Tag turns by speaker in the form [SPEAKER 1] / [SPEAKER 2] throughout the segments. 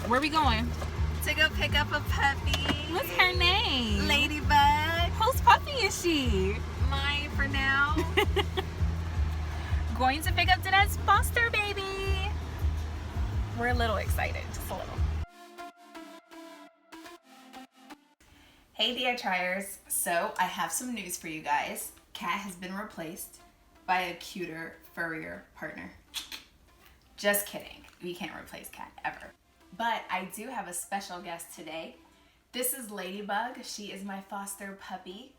[SPEAKER 1] Where we going?
[SPEAKER 2] To go pick up a puppy.
[SPEAKER 1] What's her name?
[SPEAKER 2] Ladybug.
[SPEAKER 1] Whose puppy is she?
[SPEAKER 2] Mine for now.
[SPEAKER 1] Going to pick up Danette's foster baby. We're a little excited, just a little.
[SPEAKER 2] Hey D.I.trYers. So I have some news for you guys. Cat has been replaced by a cuter, furrier partner. Just kidding. We can't replace Cat ever. But I do have a special guest today. This is Ladybug. She is my foster puppy.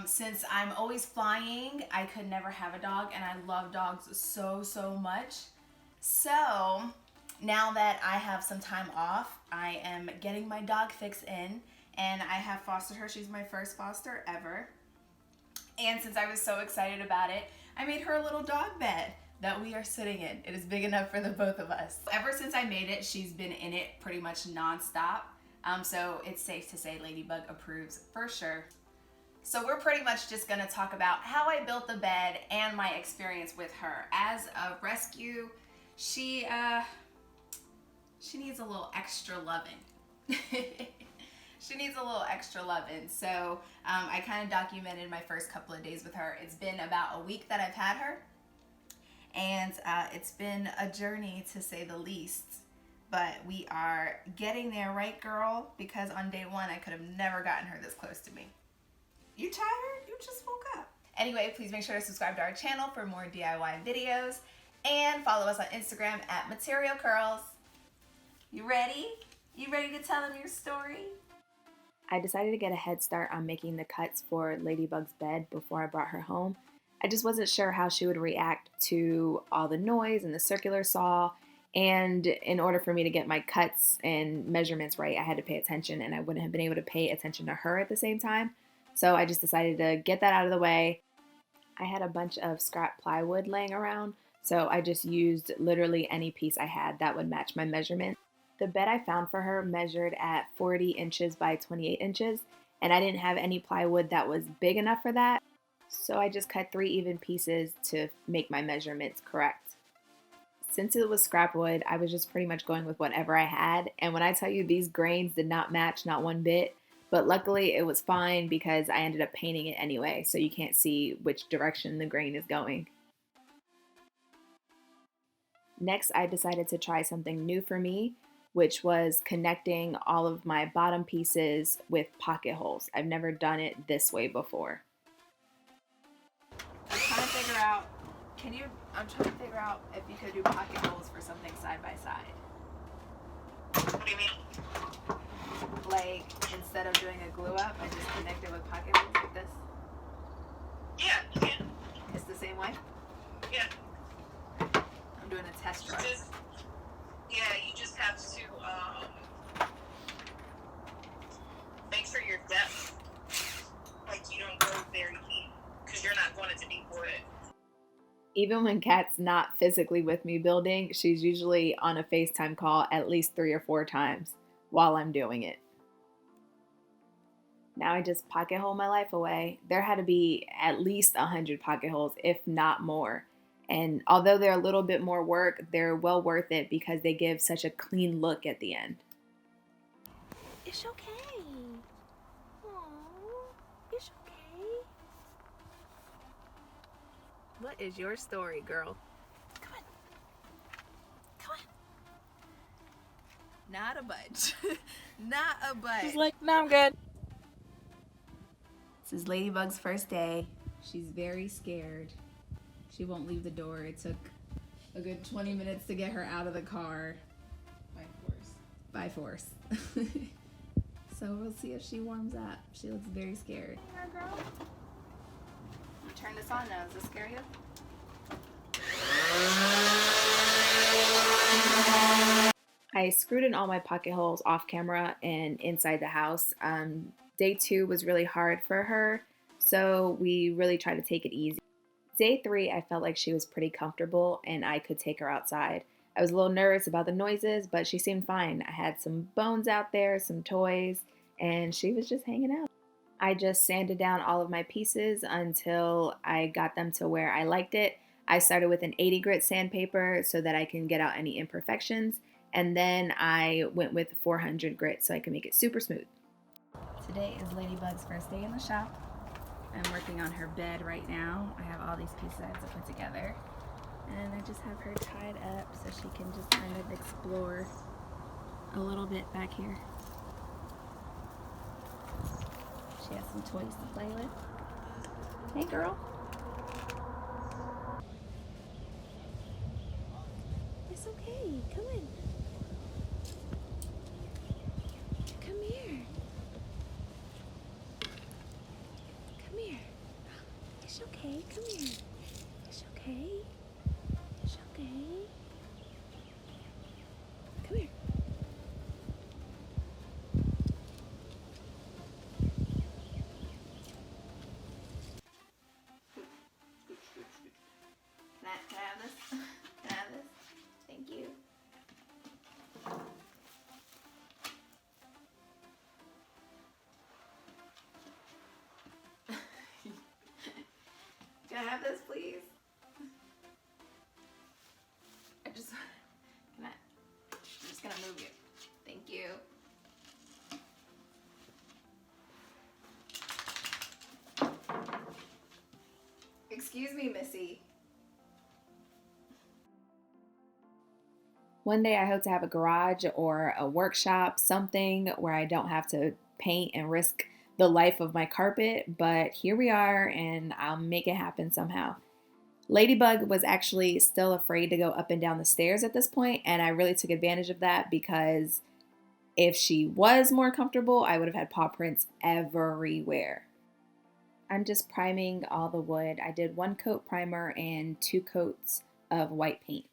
[SPEAKER 2] Since I'm always flying, I could never have a dog, and I love dogs so much. So now that I have some time off, I am getting my dog fix in, and I have fostered her. She's my first foster ever. And since I was so excited about it, I made her a little dog bed that we are sitting in. It is big enough for the both of us. Ever since I made it, she's been in it pretty much nonstop. So it's safe to say Ladybug approves for sure. So we're pretty much just gonna talk about how I built the bed and my experience with her. As a rescue, she needs a little extra loving. She needs a little extra loving. So I kind of documented my first couple of days with her. It's been about a week that I've had her. And it's been a journey to say the least. But we are getting there, right, girl? Because on day one, I could have never gotten her this close to me. You tired? You just woke up. Anyway, please make sure to subscribe to our channel for more DIY videos. And follow us on Instagram at Material Curls. You ready? You ready to tell them your story? I decided to get a head start on making the cuts for Ladybug's bed before I brought her home. I just wasn't sure how she would react to all the noise and the circular saw. And in order for me to get my cuts and measurements right, I had to pay attention, and I wouldn't have been able to pay attention to her at the same time. So I just decided to get that out of the way. I had a bunch of scrap plywood laying around, so I just used literally any piece I had that would match my measurement. The bed I found for her measured at 40 inches by 28 inches, and I didn't have any plywood that was big enough for that. So I just cut 3 even pieces to make my measurements correct. Since it was scrap wood, I was just pretty much going with whatever I had. And when I tell you these grains did not match, not one bit, but luckily it was fine because I ended up painting it anyway, so you can't see which direction the grain is going. Next, I decided to try something new for me, which was connecting all of my bottom pieces with pocket holes. I've never done it this way before. I'm trying to figure out if you could do pocket holes for something side by side.
[SPEAKER 3] What do you mean?
[SPEAKER 2] Like, instead of doing a glue up, I just connect it with pocket holes like this.
[SPEAKER 3] Yeah, you can.
[SPEAKER 2] It's the same way?
[SPEAKER 3] Yeah.
[SPEAKER 2] I'm doing a test run.
[SPEAKER 3] You just have to make sure your depth, like you don't go very deep, because you're not going to deep for it.
[SPEAKER 2] Even when Kat's not physically with me building, she's usually on a FaceTime call at least 3 or 4 times while I'm doing it. Now I just pocket hole my life away. There had to be at least 100 pocket holes, if not more. And although they're a little bit more work, they're well worth it because they give such a clean look at the end.
[SPEAKER 1] It's okay. Aww, it's okay.
[SPEAKER 2] What is your story, girl?
[SPEAKER 1] Come on. Come on.
[SPEAKER 2] Not a budge. Not a budge.
[SPEAKER 1] She's like, no, I'm good.
[SPEAKER 2] This is Ladybug's first day. She's very scared. She won't leave the door. It took a good 20 minutes to get her out of the car. By force. So we'll see if she warms up. She looks very scared. Here, girl. You turn this on now. Does this scare you? I screwed in all my pocket holes off camera and inside the house. Day 2 was really hard for her, so we really tried to take it easy. Day 3, I felt like she was pretty comfortable and I could take her outside. I was a little nervous about the noises, but she seemed fine. I had some bones out there, some toys, and she was just hanging out. I just sanded down all of my pieces until I got them to where I liked it. I started with an 80 grit sandpaper so that I can get out any imperfections. and then I went with 400 grit so I can make it super smooth. Today is Ladybug's first day in the shop. I'm working on her bed right now. I have all these pieces I have to put together. And I just have her tied up so she can just kind of explore a little bit back here. She has some toys to play with. Hey girl. It's okay, come in. Come here. Come here. It's okay, come here. It's okay. It's okay. Come here. Can I have this? Can I have this? Thank you. Can I have this, please? I'm just gonna move you. Thank you. Excuse me, Missy. One day I hope to have a garage or a workshop, something where I don't have to paint and risk the life of my carpet, but here we are and I'll make it happen somehow. Ladybug was actually still afraid to go up and down the stairs at this point, and I really took advantage of that because if she was more comfortable, I would have had paw prints everywhere. I'm just priming all the wood. I did 1 coat primer and 2 coats of white paint.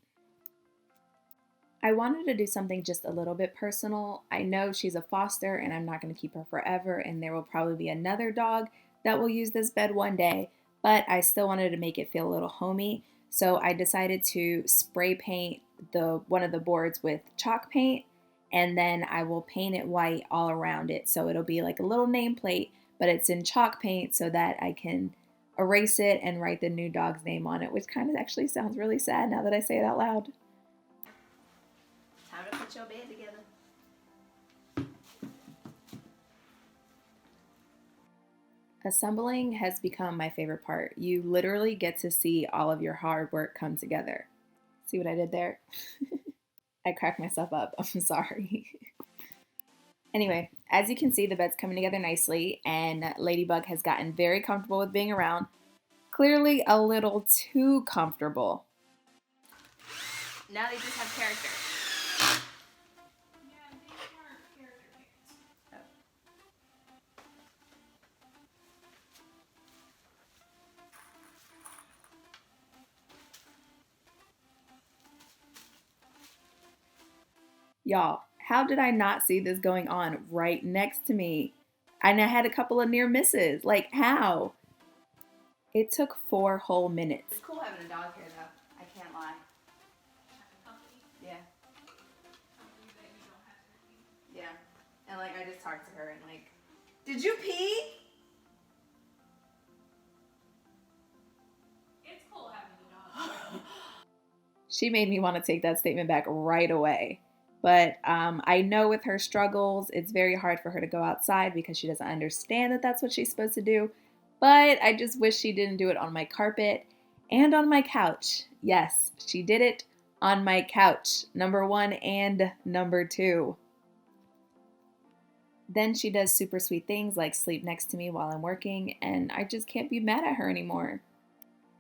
[SPEAKER 2] I wanted to do something just a little bit personal. I know she's a foster and I'm not going to keep her forever, and there will probably be another dog that will use this bed one day, but I still wanted to make it feel a little homey. So I decided to spray paint one of the boards with chalk paint, and then I will paint it white all around it. So it'll be like a little nameplate, but it's in chalk paint so that I can erase it and write the new dog's name on it, which kind of actually sounds really sad now that I say it out loud. Time to put your bed together. Assembling has become my favorite part. You literally get to see all of your hard work come together. See what I did there? I cracked myself up. I'm sorry. Anyway, as you can see, the bed's coming together nicely, and Ladybug has gotten very comfortable with being around. Clearly a little too comfortable. Now they just have character. Y'all, how did I not see this going on right next to me? And I had a couple of near misses. Like, how? It took 4 whole minutes. It's cool having a dog here, though. I can't lie. Yeah. Yeah. And, like, I just talked to her and, like, did you pee?
[SPEAKER 1] It's cool having a dog.
[SPEAKER 2] She made me want to take that statement back right away. But I know with her struggles, it's very hard for her to go outside because she doesn't understand that that's what she's supposed to do. But I just wish she didn't do it on my carpet and on my couch. Yes, she did it on my couch, number 1 and number 2. Then she does super sweet things like sleep next to me while I'm working, and I just can't be mad at her anymore.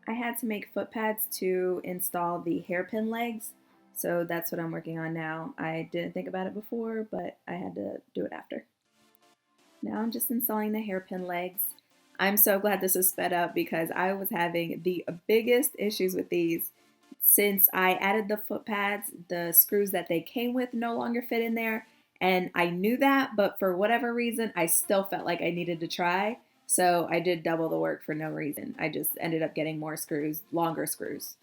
[SPEAKER 2] I had to make foot pads to install the hairpin legs, so that's what I'm working on now. I didn't think about it before, but I had to do it after. Now I'm just installing the hairpin legs. I'm so glad this is sped up because I was having the biggest issues with these. Since I added the foot pads, the screws that they came with no longer fit in there, and I knew that, but for whatever reason, I still felt like I needed to try. So I did double the work for no reason. I just ended up getting more screws, longer screws.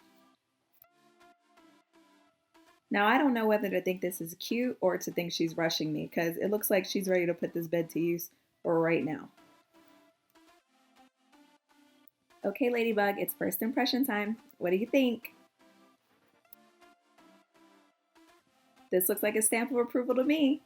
[SPEAKER 2] Now I don't know whether to think this is cute or to think she's rushing me because it looks like she's ready to put this bed to use right now. Okay, Ladybug, it's first impression time. What do you think? This looks like a stamp of approval to me.